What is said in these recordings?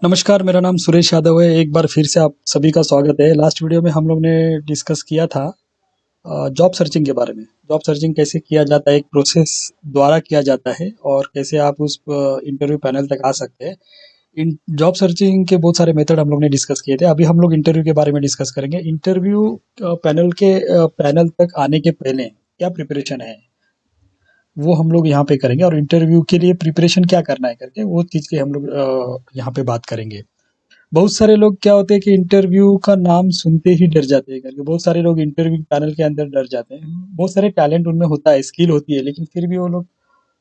नमस्कार, मेरा नाम सुरेश यादव है। एक बार फिर से आप सभी का स्वागत है। लास्ट वीडियो में हम लोग ने डिस्कस किया था जॉब सर्चिंग के बारे में। जॉब सर्चिंग कैसे किया जाता है, एक प्रोसेस द्वारा किया जाता है और कैसे आप उस इंटरव्यू पैनल तक आ सकते हैं। इन जॉब सर्चिंग के बहुत सारे मेथड हम लोग ने डिस्कस किए थे। अभी हम लोग इंटरव्यू के बारे में डिस्कस करेंगे। इंटरव्यू पैनल तक आने के पहले क्या प्रिपरेशन है, वो हम लोग यहाँ पे करेंगे और इंटरव्यू के लिए प्रिपरेशन क्या करना है करके वो चीज़ की हम लोग यहाँ पे बात करेंगे। बहुत सारे लोग क्या होते हैं कि इंटरव्यू का नाम सुनते ही डर जाते हैं करके, बहुत सारे लोग इंटरव्यू पैनल के अंदर डर जाते हैं। बहुत सारे टैलेंट उनमें होता है, स्किल होती है, लेकिन फिर भी वो लोग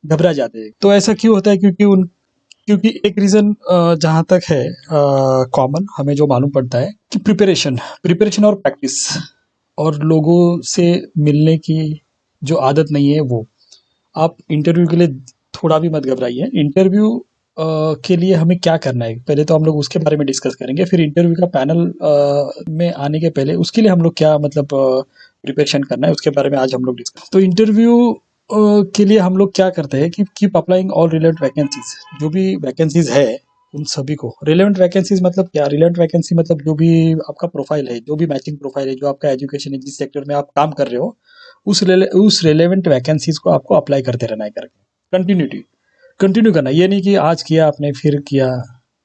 घबरा जाते हैं। तो ऐसा क्यों होता है? क्योंकि एक रीजन जहाँ तक है कॉमन हमें जो मालूम पड़ता है कि प्रिपरेशन और प्रैक्टिस और लोगों से मिलने की जो आदत नहीं है वो। आप इंटरव्यू के लिए थोड़ा भी मत घबराइए। इंटरव्यू के लिए हमें क्या करना है, पहले तो हम लोग उसके बारे में डिस्कस करेंगे। फिर इंटरव्यू का पैनल में आने के पहले उसके लिए हम लोग क्या मतलब प्रिपरेशन करना है, उसके बारे में आज हम लोग डिस्कस। तो इंटरव्यू के लिए हम लोग क्या करते हैं कि keep applying all relevant vacancies. जो भी वैकेंसीज है उन सभी को, रिलेवेंट वैकेंसीज मतलब क्या? रिलेवेंट वैकेंसी मतलब जो भी आपका प्रोफाइल है, जो भी मैचिंग प्रोफाइल है, जो आपका एजुकेशन है, जिस सेक्टर में आप काम कर रहे हो, उस रिलेवेंट वैकेंसीज को आपको अप्लाई करते रहना है करके। कंटिन्यू करना है। ये नहीं कि आज किया आपने फिर किया,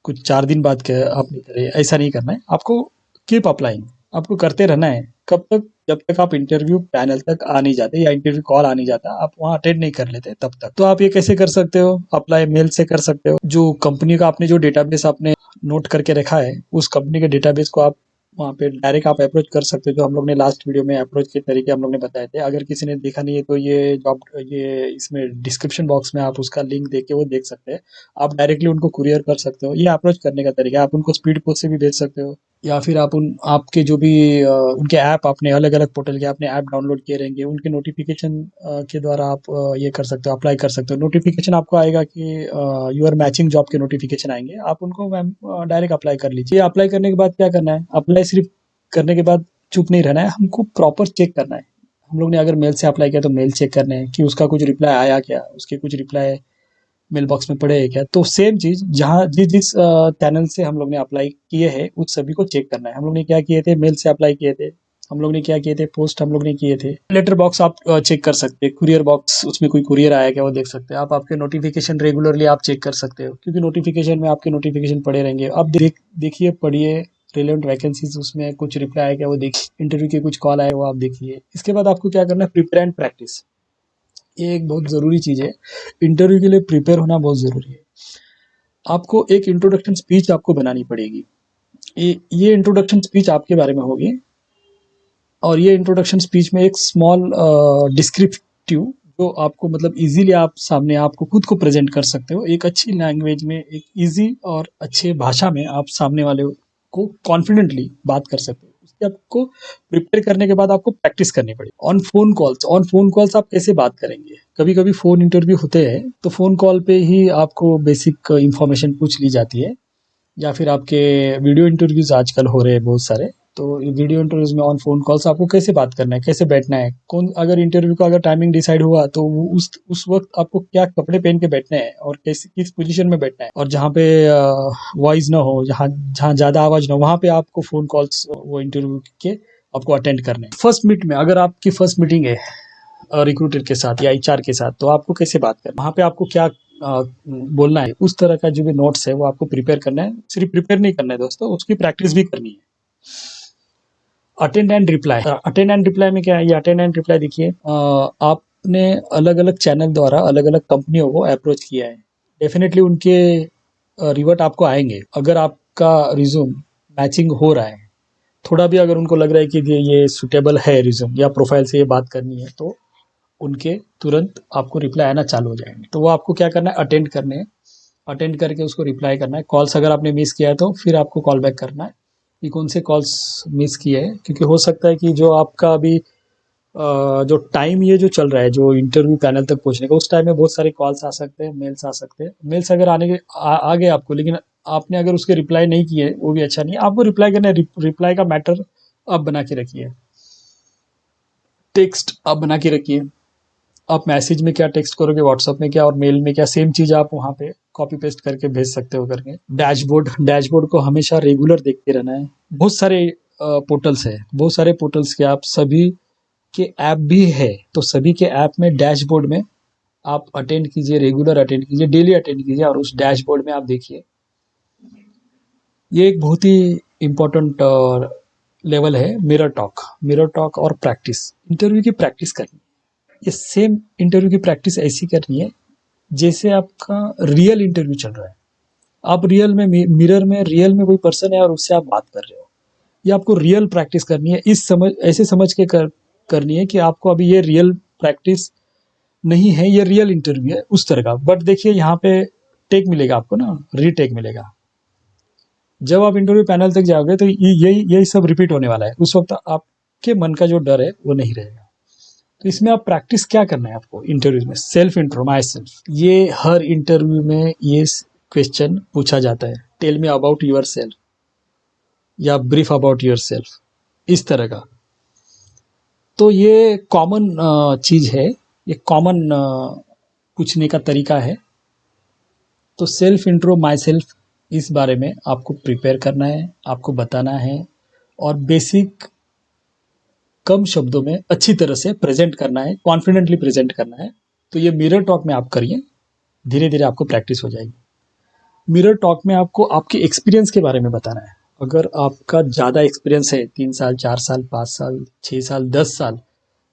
कुछ 4 दिन बाद किया आपने करे, ऐसा नहीं करना है आपको। कीप अप्लाइंग, आपको करते रहना है। कब तक? जब तक आप इंटरव्यू पैनल तक आ नहीं जाते या इंटरव्यू कॉल आ नहीं जाता, आप वहाँ अटेंड नहीं कर लेते तब तक। तो आप ये कैसे कर सकते हो? अप्लाई मेल से कर सकते हो। जो कंपनी का आपने जो डेटाबेस आपने नोट करके रखा है, उस कंपनी के डेटाबेस को आप वहाँ पे डायरेक्ट आप अप्रोच कर सकते हो। जो हम लोग ने लास्ट वीडियो में अप्रोच के तरीके हम लोग ने बताए थे। अगर किसी ने देखा नहीं है तो ये इसमें डिस्क्रिप्शन बॉक्स में आप उसका लिंक देख के वो देख सकते हैं। आप डायरेक्टली उनको कुरियर कर सकते हो। ये अप्रोच करने का तरीका है। आप उनको स्पीड पोस्ट से भी भेज सकते हो, या फिर आप आपके जो भी उनके ऐप, आपने अलग अलग पोर्टल के आपने ऐप डाउनलोड किए रहेंगे, उनके नोटिफिकेशन के द्वारा आप ये कर सकते हो, अप्लाई कर सकते हो। नोटिफिकेशन आपको आएगा कि यूआर मैचिंग जॉब के नोटिफिकेशन आएंगे, आप उनको मैम डायरेक्ट अप्लाई कर लीजिए। अप्लाई करने के बाद क्या करना है? अप्लाई सिर्फ करने के बाद चुप नहीं रहना है, हमको प्रॉपर चेक करना है। हम लोग ने अगर मेल से अप्लाई किया तो मेल चेक करना है कि उसका कुछ रिप्लाई आया क्या, उसके कुछ रिप्लाई मेल बॉक्स में पड़े हैं क्या। तो सेम चीज जहाँ जिस जिस चैनल से हम लोग ने अप्लाई किए हैं उस सभी को चेक करना है। हम लोग ने क्या किए थे? मेल से अप्लाई किए थे। हम लोग ने क्या किए थे? पोस्ट हम लोग ने किए थे। लेटर बॉक्स आप चेक कर सकते हैं, कुरियर बॉक्स, उसमें कोई कुरियर आया क्या वो देख सकते हैं आप। आपके नोटिफिकेशन रेगुलरली आप चेक कर सकते हो, क्योंकि नोटिफिकेशन में आपके नोटिफिकेशन पड़े रहेंगे। अब देखिए, पढ़िए रिलेवेंट वैकेंसीज, उसमें कुछ रिप्लाई आया क्या वो देखिए। इंटरव्यू के कुछ कॉल आए वो आप देखिए। इसके बाद आपको क्या करना है? Prepare and practice. ये एक बहुत ज़रूरी चीज़ है। इंटरव्यू के लिए प्रिपेयर होना बहुत ज़रूरी है। आपको एक इंट्रोडक्शन स्पीच आपको बनानी पड़ेगी। ये इंट्रोडक्शन स्पीच आपके बारे में होगी, और ये इंट्रोडक्शन स्पीच में एक स्मॉल डिस्क्रिप्टिव, जो आपको मतलब इजीली आप सामने आपको खुद को प्रेजेंट कर सकते हो। एक अच्छी लैंग्वेज में, एक इजी और अच्छे भाषा में आप सामने वाले को कॉन्फिडेंटली बात कर सकते हो। उसके आपको प्रिपेयर करने के बाद आपको प्रैक्टिस करनी पड़ेगी। ऑन फोन कॉल्स आप कैसे बात करेंगे? कभी कभी फोन इंटरव्यू होते हैं तो फोन कॉल पे ही आपको बेसिक इंफॉर्मेशन पूछ ली जाती है, या फिर आपके वीडियो इंटरव्यूज आजकल हो रहे हैं बहुत सारे। तो वीडियो इंटरव्यूज में ऑन फोन कॉल्स आपको कैसे बात करना है, कैसे बैठना है, कौन अगर इंटरव्यू का अगर टाइमिंग डिसाइड हुआ तो उस वक्त आपको क्या कपड़े पहन के बैठने हैं और कैसे किस पोजीशन में बैठना है, और जहाँ पे वॉइस ना हो, जहाँ जहाँ ज्यादा आवाज ना हो, वहाँ पे आपको फोन कॉल्स वो इंटरव्यू के आपको अटेंड करने हैं। फर्स्ट मीट में अगर आपकी फर्स्ट मीटिंग है रिक्रूटर के साथ या एचआर के साथ, तो आपको कैसे बात करना है, वहाँ पे आपको क्या बोलना है, उस तरह का जो भी नोट्स है वो आपको प्रिपेयर करना है। सिर्फ प्रिपेयर नहीं करना है दोस्तों, उसकी प्रैक्टिस भी करनी है। अटेंड एंड रिप्लाई में क्या है? ये अटेंड एंड रिप्लाई देखिए, आपने अलग अलग चैनल द्वारा अलग अलग कंपनियों को अप्रोच किया है। डेफिनेटली उनके रिवर्ट आपको आएंगे। अगर आपका रिज्यूम मैचिंग हो रहा है, थोड़ा भी अगर उनको लग रहा है कि ये सुटेबल है रिज्यूम या प्रोफाइल से ये बात करनी है, तो उनके तुरंत आपको रिप्लाई आना चालू हो जाएंगे। तो वो आपको क्या करना है? अटेंड करने हैं। अटेंड करके उसको रिप्लाई करना है। कॉल्स अगर आपने मिस किया है तो फिर आपको कॉल बैक करना है कि कौन से कॉल्स मिस किए हैं, क्योंकि हो सकता है कि जो आपका अभी जो टाइम ये जो चल रहा है जो इंटरव्यू पैनल तक पहुंचने का, उस टाइम में बहुत सारे कॉल्स आ सकते हैं, मेल्स आ सकते हैं। मेल्स अगर आ गए आपको, लेकिन आपने अगर उसके रिप्लाई नहीं किए, वो भी अच्छा नहीं है। आपको रिप्लाई करना है। रिप्लाई का मैटर आप बना के रखिए, टेक्स्ट आप बना के रखिए। आप मैसेज में क्या टेक्स्ट करोगे, व्हाट्सएप में क्या और मेल में क्या, सेम चीज़ आप वहाँ पे कॉपी पेस्ट करके भेज सकते हो करके। डैशबोर्ड, डैशबोर्ड को हमेशा रेगुलर देखते रहना है। बहुत सारे पोर्टल्स है, बहुत सारे पोर्टल्स के आप सभी के ऐप भी है, तो सभी के ऐप में डैशबोर्ड में आप अटेंड कीजिए, रेगुलर अटेंड कीजिए, डेली अटेंड कीजिए और उस डैशबोर्ड में आप देखिए। ये एक बहुत ही इम्पोर्टेंट लेवल है मिरर टॉक। मिरर टॉक और प्रैक्टिस, इंटरव्यू की प्रैक्टिस करनी। ये सेम इंटरव्यू की प्रैक्टिस ऐसी करनी है जैसे आपका रियल इंटरव्यू चल रहा है। आप रियल में मिरर में रियल में कोई पर्सन है और उससे आप बात कर रहे हो। ये आपको रियल प्रैक्टिस करनी है, इस समझ ऐसे समझ के करनी है कि आपको अभी ये रियल प्रैक्टिस नहीं है, ये रियल इंटरव्यू है उस तरह का। बट देखिए यहाँ पे टेक मिलेगा आपको ना, रीटेक मिलेगा। जब आप इंटरव्यू पैनल तक जाओगे तो यही यही सब रिपीट होने वाला है। उस वक्त आपके मन का जो डर है वो नहीं रहेगा। तो इसमें आप प्रैक्टिस क्या करना है आपको इंटरव्यू में, सेल्फ इंट्रो, माई सेल्फ। ये हर इंटरव्यू में ये क्वेश्चन पूछा जाता है, tell me about yourself या ब्रीफ अबाउट यूर सेल्फ, इस तरह का। तो ये कॉमन चीज है, ये कॉमन पूछने का तरीका है। तो सेल्फ इंट्रो, माई सेल्फ, इस बारे में आपको प्रिपेयर करना है, आपको बताना है और बेसिक कम शब्दों में अच्छी तरह से प्रेजेंट करना है, कॉन्फिडेंटली प्रेजेंट करना है। तो ये मिरर टॉक में आप करिए, धीरे धीरे आपको प्रैक्टिस हो जाएगी। मिरर टॉक में आपको आपके एक्सपीरियंस के बारे में बताना है। अगर आपका ज़्यादा एक्सपीरियंस है, 3 साल, 4 साल, 5 साल, 6 साल, 10 साल,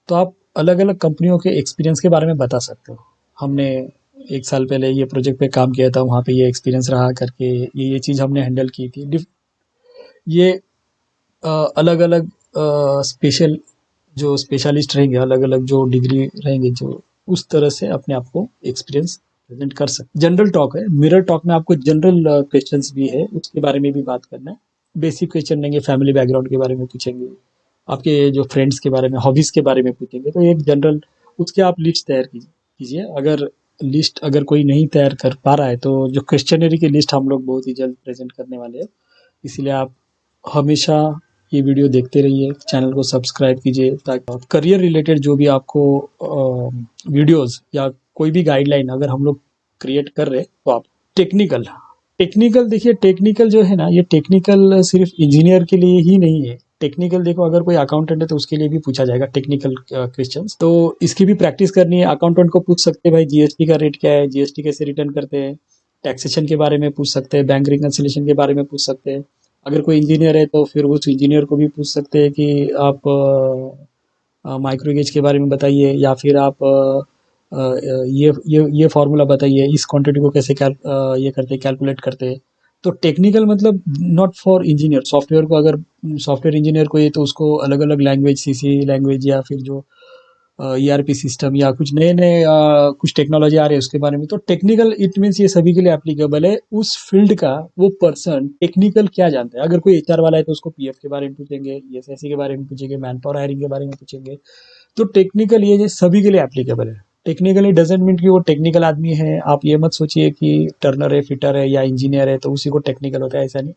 तो आप अलग अलग कंपनियों के एक्सपीरियंस के बारे में बता सकते हो। हमने 1 साल पहले ये प्रोजेक्ट पे काम किया था, वहाँ पे ये एक्सपीरियंस रहा करके, ये चीज़ हमने हैंडल की थी। ये अलग अलग स्पेशल जो स्पेशलिस्ट रहेंगे, अलग अलग जो डिग्री रहेंगे, जो उस तरह से अपने आप को एक्सपीरियंस प्रेजेंट कर सकते। जनरल टॉक है, मिरर टॉक में आपको जनरल क्वेश्चंस भी है, उसके बारे में भी बात करना है। बेसिक क्वेश्चन लेंगे, फैमिली बैकग्राउंड के बारे में पूछेंगे, आपके जो फ्रेंड्स के बारे में, हॉबीज के बारे में पूछेंगे। तो एक जनरल, उसके आप लिस्ट तैयार कीजिए। अगर कोई नहीं तैयार कर पा रहा है तो जो क्वेश्चनरी की लिस्ट हम लोग बहुत ही जल्द प्रेजेंट करने वाले हैं। इसीलिए आप हमेशा ये वीडियो देखते रहिए, चैनल को सब्सक्राइब कीजिए, ताकि करियर रिलेटेड जो भी आपको वीडियोस या कोई भी गाइडलाइन अगर हम लोग क्रिएट कर रहे हैं तो आप टेक्निकल टेक्निकल देखिए, टेक्निकल जो है ना, ये टेक्निकल सिर्फ इंजीनियर के लिए ही नहीं है। टेक्निकल देखो, अगर कोई अकाउंटेंट है तो उसके लिए भी पूछा जाएगा टेक्निकल क्वेश्चंस। तो इसकी भी प्रैक्टिस करनी है। अकाउंटेंट को पूछ सकते हैं भाई जीएसटी का रेट क्या है, जीएसटी कैसे रिटर्न करते हैं, टैक्सेशन के बारे में पूछ सकते हैं, बैंक रिकन्सिलेशन के बारे में पूछ सकते हैं। अगर कोई इंजीनियर है तो फिर उस इंजीनियर को भी पूछ सकते हैं कि आप माइक्रोगेज के बारे में बताइए, या फिर आप ये फार्मूला बताइए, इस क्वांटिटी को कैसे ये करते कैलकुलेट करते हैं। तो टेक्निकल मतलब नॉट फॉर इंजीनियर। सॉफ्टवेयर को अगर सॉफ्टवेयर इंजीनियर को ये, तो उसको अलग अलग लैंग्वेज, सीसी लैंग्वेज या फिर जो ईआरपी सिस्टम या कुछ नए नए कुछ टेक्नोलॉजी आ रहे हैं उसके बारे में। तो टेक्निकल इट मीन्स ये सभी के लिए एप्लीकेबल है। उस फील्ड का वो पर्सन टेक्निकल क्या जानता है। अगर कोई एचआर वाला है तो उसको पीएफ के बारे में पूछेंगे, ईएसआईसी के बारे में पूछेंगे, मैन पावर हायरिंग के बारे में पूछेंगे। तो टेक्निकल ये सभी के लिए एप्लीकेबल है। टेक्निकली डजेंट मीन कि वो टेक्निकल आदमी है। आप ये मत सोचिए कि टर्नर है, फिटर है या इंजीनियर है तो उसी को टेक्निकल होता है, ऐसा नहीं।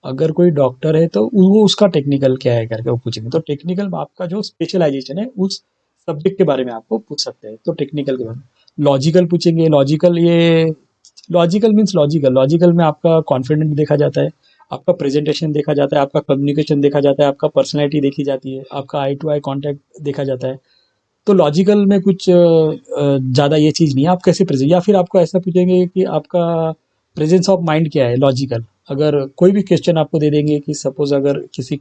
अगर कोई डॉक्टर है तो वो उसका टेक्निकल क्या है करके वो पूछेंगे। तो टेक्निकल आपका जो स्पेशलाइजेशन है उस सब्जेक्ट के बारे में आपको पूछ सकते हैं। तो टेक्निकल के बारे में लॉजिकल पूछेंगे। लॉजिकल मीन्स लॉजिकल में आपका कॉन्फिडेंट देखा जाता है, आपका प्रेजेंटेशन देखा जाता है, आपका कम्युनिकेशन देखा जाता है, आपका पर्सनैलिटी देखी जाती है, आपका आई टू आई कॉन्टैक्ट देखा जाता है। तो लॉजिकल में कुछ ज़्यादा ये चीज़ नहीं है, आप कैसे प्रेजेंट। या फिर आपको ऐसा पूछेंगे कि आपका प्रेजेंस ऑफ माइंड क्या है, लॉजिकल। अगर कोई भी क्वेश्चन आपको दे देंगे कि सपोज अगर किसी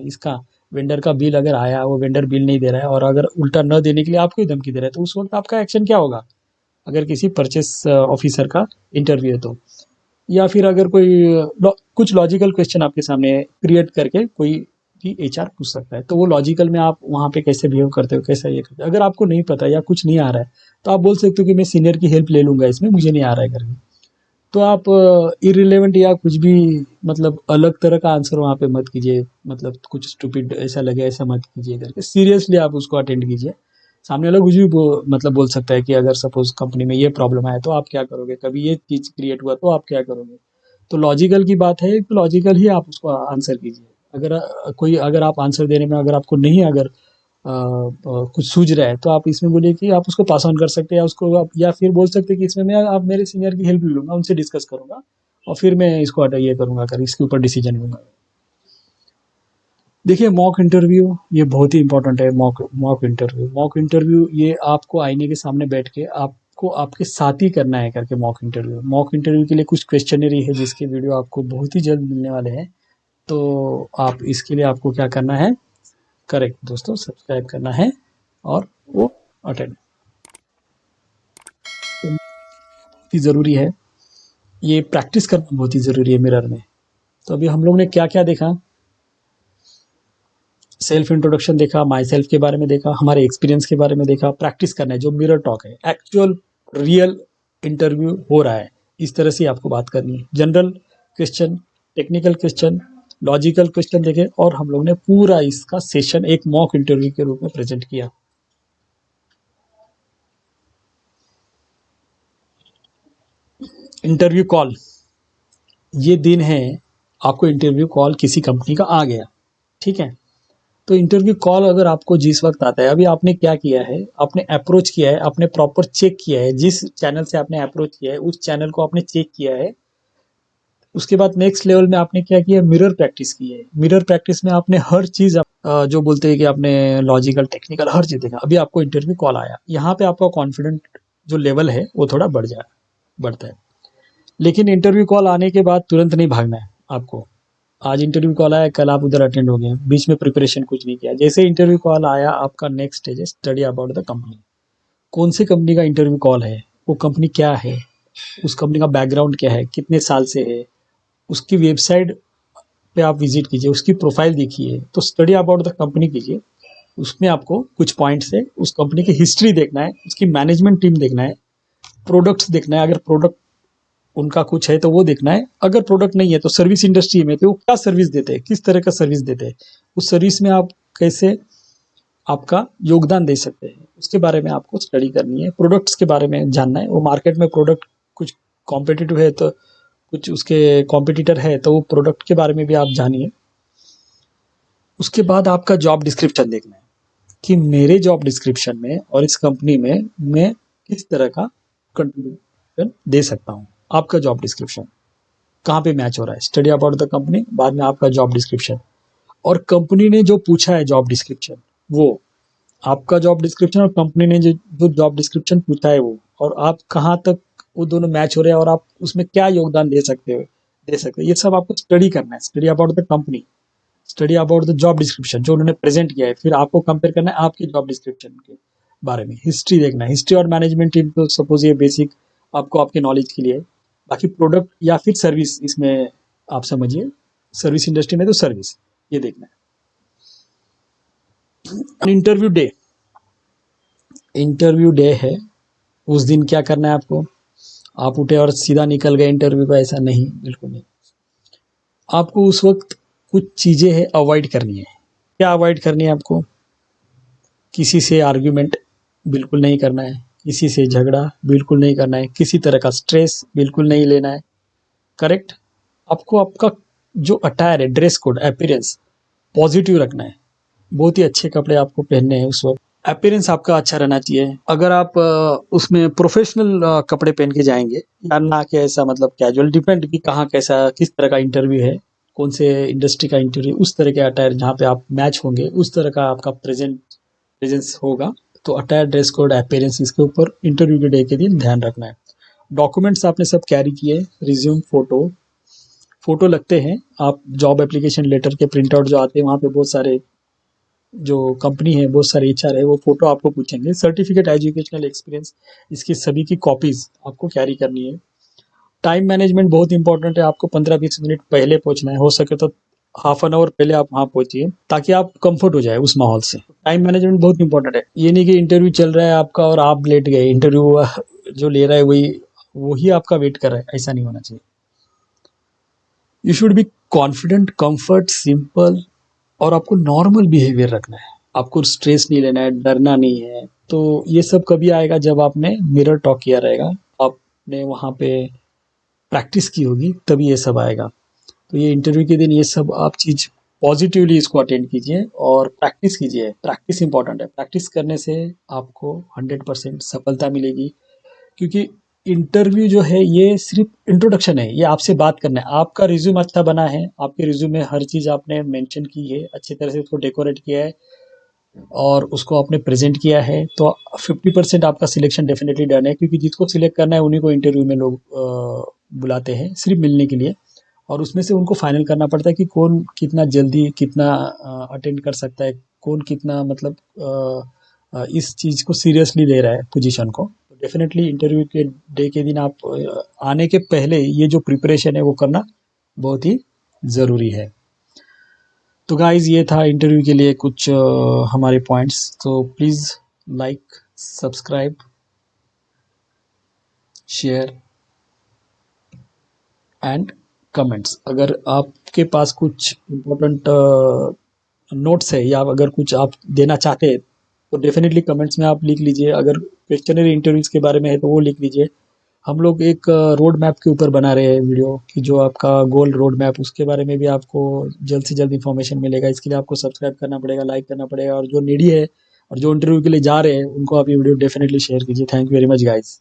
इसका वेंडर का बिल अगर आया, वो वेंडर बिल नहीं दे रहा है और अगर उल्टा न देने के लिए आपको ही धमकी दे रहा है, तो उस वक्त आपका एक्शन क्या होगा। अगर किसी परचेस ऑफिसर का इंटरव्यू है तो। या फिर अगर कोई कुछ लॉजिकल क्वेश्चन आपके सामने क्रिएट करके कोई भी एचआर पूछ सकता है, तो वो लॉजिकल में आप वहाँ पे कैसे बिहेव करते हो, कैसा ये करते हो। अगर आपको नहीं पता या कुछ नहीं आ रहा है तो आप बोल सकते हो कि मैं सीनियर की हेल्प ले लूंगा, इसमें मुझे नहीं आ रहा है करके। तो आप इरिलेवेंट या कुछ भी मतलब अलग तरह का आंसर वहाँ पे मत कीजिए, मतलब कुछ स्टूपिड ऐसा लगे ऐसा मत कीजिए करके। सीरियसली आप उसको अटेंड कीजिए। सामने वाला कुछ भी मतलब बोल सकता है कि अगर सपोज कंपनी में ये प्रॉब्लम आया तो आप क्या करोगे, कभी ये चीज़ क्रिएट हुआ तो आप क्या करोगे। तो लॉजिकल की बात है तो लॉजिकल ही आप उसको आंसर कीजिए। अगर आप आंसर देने में अगर आपको नहीं अगर कुछ सूझ रहा है तो आप इसमें बोलिए कि आप उसको पास ऑन कर सकते हैं, या उसको आप, या फिर बोल सकते हैं कि इसमें मैं आप मेरे सीनियर की हेल्प ले लूँगा, उनसे डिस्कस करूँगा और फिर मैं इसको ये करूँगा, कर इसके ऊपर डिसीजन लूँगा। देखिए मॉक इंटरव्यू ये बहुत ही इंपॉर्टेंट है। मॉक इंटरव्यू ये आपको आईने के सामने बैठ के आपको आपके साथ ही करना है करके मॉक इंटरव्यू के लिए कुछ क्वेश्चनरी है जिसके वीडियो आपको बहुत ही जल्द मिलने वाले हैं। तो आप इसके लिए आपको क्या करना है, करेक्ट दोस्तों, सब्सक्राइब करना है और वो अटेंड बहुत ही ज़रूरी है। ये प्रैक्टिस करना बहुत ही ज़रूरी है मिरर में। तो अभी हम लोग ने क्या क्या देखा, सेल्फ इंट्रोडक्शन देखा, माई सेल्फ के बारे में देखा, हमारे एक्सपीरियंस के बारे में देखा। प्रैक्टिस करना है, जो मिरर टॉक है, एक्चुअल रियल इंटरव्यू हो रहा है, इस तरह से आपको बात करनी है। General question, technical question, logical question देखे, और हम लोग ने पूरा इसका सेशन एक मॉक इंटरव्यू के रूप में प्रेजेंट किया। इंटरव्यू कॉल, ये दिन है आपको इंटरव्यू कॉल किसी कंपनी का आ गया, ठीक है। तो इंटरव्यू कॉल अगर आपको जिस वक्त आता है, अभी आपने क्या किया है, आपने अप्रोच किया है, आपने प्रॉपर चेक किया है, जिस चैनल से आपने अप्रोच किया है उस चैनल को आपने चेक किया है। उसके बाद नेक्स्ट लेवल में आपने क्या किया, मिरर प्रैक्टिस की है। मिरर प्रैक्टिस में आपने हर चीज जो बोलते हैं कि आपने लॉजिकल टेक्निकल हर चीज देखा। अभी आपको इंटरव्यू कॉल आया, यहाँ पे आपका कॉन्फिडेंट जो लेवल है वो थोड़ा बढ़ता है। लेकिन इंटरव्यू कॉल आने के बाद तुरंत नहीं भागना है आपको। आज इंटरव्यू कॉल आया, कल आप उधर अटेंड हो गए, बीच में प्रिपरेशन कुछ नहीं किया। जैसे इंटरव्यू कॉल आया, आपका नेक्स्ट स्टेज है स्टडी अबाउट द कंपनी। कौन सी कंपनी का इंटरव्यू कॉल है, वो कंपनी क्या है, उस कंपनी का बैकग्राउंड क्या है, कितने साल से है, उसकी वेबसाइट पे आप विजिट कीजिए, उसकी प्रोफाइल देखिए। तो स्टडी अबाउट द कंपनी कीजिए। उसमें आपको कुछ पॉइंट्स है, उस कंपनी की हिस्ट्री देखना है, उसकी मैनेजमेंट टीम देखना है, प्रोडक्ट्स देखना है, अगर प्रोडक्ट उनका कुछ है तो वो देखना है, अगर प्रोडक्ट नहीं है तो सर्विस इंडस्ट्री में तो वो क्या सर्विस देते हैं, किस तरह का सर्विस देते हैं, उस सर्विस में आप कैसे आपका योगदान दे सकते हैं, उसके बारे में आपको स्टडी करनी है। प्रोडक्ट्स के बारे में जानना है, वो मार्केट में प्रोडक्ट कुछ कॉम्पिटिटिव है तो कुछ उसके कॉम्पिटिटर है तो वो प्रोडक्ट के बारे में भी आप जानिए। उसके बाद आपका जॉब डिस्क्रिप्शन देखना है कि मेरे जॉब डिस्क्रिप्शन में और इस कंपनी में मैं किस तरह का कंट्रीब्यूशन दे सकता हूँ। आपका जॉब डिस्क्रिप्शन कहाँ पे मैच हो रहा है, स्टडी अबाउट द कंपनी, बाद में आपका जॉब डिस्क्रिप्शन, और कंपनी ने जो पूछा है जॉब डिस्क्रिप्शन वो, आपका जॉब डिस्क्रिप्शन और कंपनी ने जो जो जॉब डिस्क्रिप्शन पूछा है वो, और आप कहाँ तक वो दोनों मैच हो रहे हैं और आप उसमें क्या योगदान दे सकते हो, ये सब आपको स्टडी करना है। Study about the company, study about the job description जो उन्होंने प्रेजेंट किया है, फिर आपको कंपेयर करना है आपके जॉब डिस्क्रिप्शन के बारे में। हिस्ट्री देखना है, हिस्ट्री और मैनेजमेंट टीम तो सपोज ये बेसिक आपको आपके नॉलेज के लिए है। बाकी प्रोडक्ट या फिर सर्विस, इसमें आप समझिए सर्विस इंडस्ट्री में तो सर्विस, ये देखना है। इंटरव्यू डे है, उस दिन क्या करना है आपको, आप उठे और सीधा निकल गए इंटरव्यू पे, ऐसा नहीं, बिल्कुल नहीं। आपको उस वक्त कुछ चीजें है अवॉइड करनी है। क्या अवॉइड करनी है आपको, किसी से आर्ग्यूमेंट बिल्कुल नहीं करना है, किसी से झगड़ा बिल्कुल नहीं करना है, किसी तरह का स्ट्रेस बिल्कुल नहीं लेना है, करेक्ट। आपको आपका जो अटायर है, ड्रेस कोड, अपीयरेंस पॉजिटिव रखना है। बहुत ही अच्छे कपड़े आपको पहनने हैं उस वक्त, अपीयरेंस आपका अच्छा रहना चाहिए। अगर आप उसमें प्रोफेशनल कपड़े पहन के जाएंगे या ना कि ऐसा मतलब कैजुअल, डिपेंड कि कहाँ कैसा किस तरह का इंटरव्यू है, कौन से इंडस्ट्री का इंटरव्यू, उस तरह के अटायर जहाँ पे आप मैच होंगे उस तरह का आपका प्रेजेंस होगा। तो अटायर, ड्रेस कोड, अपीयरेंस, इसके ऊपर इंटरव्यू के डे के दिन ध्यान रखना है। डॉक्यूमेंट्स आपने सब कैरी किए, रिज्यूम, फोटो लगते हैं। आप जॉब एप्लीकेशन लेटर के प्रिंट आउट जो आते हैं वहाँ पे बहुत सारे जो कंपनी है, बहुत सारे एचआर है, वो फोटो आपको पूछेंगे। सर्टिफिकेट, एजुकेशनल एक्सपीरियंस, इसकी सभी की कॉपीज आपको कैरी करनी है। टाइम मैनेजमेंट बहुत इंपॉर्टेंट है, आपको 15-20 मिनट पहले पहुंचना है, हो सके तो हाफ एन आवर पहले आप वहाँ पहुंचिए ताकि आप कंफर्ट हो जाए उस माहौल से। टाइम मैनेजमेंट बहुत इंपॉर्टेंट है, ये नहीं कि इंटरव्यू चल रहा है आपका और आप लेट गए, इंटरव्यू जो ले रहा है वही आपका वेट कर रहा है, ऐसा नहीं होना चाहिए। You should be confident, comfort, simple, और आपको नॉर्मल बिहेवियर रखना है। आपको स्ट्रेस नहीं लेना है, डरना नहीं है। तो ये सब कभी आएगा जब आपने मिरर टॉक किया रहेगा, आपने वहाँ पे प्रैक्टिस की होगी, तभी ये सब आएगा। तो ये इंटरव्यू के दिन ये सब आप चीज़ पॉजिटिवली इसको अटेंड कीजिए और प्रैक्टिस कीजिए। प्रैक्टिस इंपॉर्टेंट है, प्रैक्टिस करने से आपको 100% सफलता मिलेगी। क्योंकि इंटरव्यू जो है ये सिर्फ इंट्रोडक्शन है, ये आपसे बात करना है। आपका रिज्यूम अच्छा बना है, आपके रिज्यूम में हर चीज़ आपने मेंशन की है, अच्छी तरह से उसको डेकोरेट किया है और उसको आपने प्रेजेंट किया है, तो 50% आपका सिलेक्शन डेफिनेटली डन है। क्योंकि जिसको सिलेक्ट करना है उन्हीं को इंटरव्यू में लोग बुलाते हैं सिर्फ मिलने के लिए, और उसमें से उनको फाइनल करना पड़ता है कि कौन कितना जल्दी कितना अटेंड कर सकता है, कौन कितना मतलब इस चीज़ को सीरियसली ले रहा है पोजीशन को। तो डेफिनेटली इंटरव्यू के डे के दिन आप आने के पहले ये जो प्रिपरेशन है वो करना बहुत ही ज़रूरी है। तो गाइज ये था इंटरव्यू के लिए कुछ हमारे पॉइंट्स। तो please like, subscribe, share and comments. अगर आपके पास कुछ इम्पोर्टेंट नोट्स है या अगर कुछ आप देना चाहते हैं तो डेफिनेटली कमेंट्स में आप लिख लीजिए। अगर क्वेश्चनरी इंटरव्यूज के बारे में है तो वो लिख लीजिए। हम लोग एक रोड मैप के ऊपर बना रहे हैं वीडियो कि जो आपका गोल रोड मैप, उसके बारे में भी आपको जल्द से जल्द इन्फॉर्मेशन मिलेगा। इसके लिए आपको सब्सक्राइब करना पड़ेगा, लाइक करना पड़ेगा, और जो नीडी है और जो इंटरव्यू के लिए जा रहे हैं उनको आप ये वीडियो डेफिनेटली शेयर कीजिए। Thank you very much guys.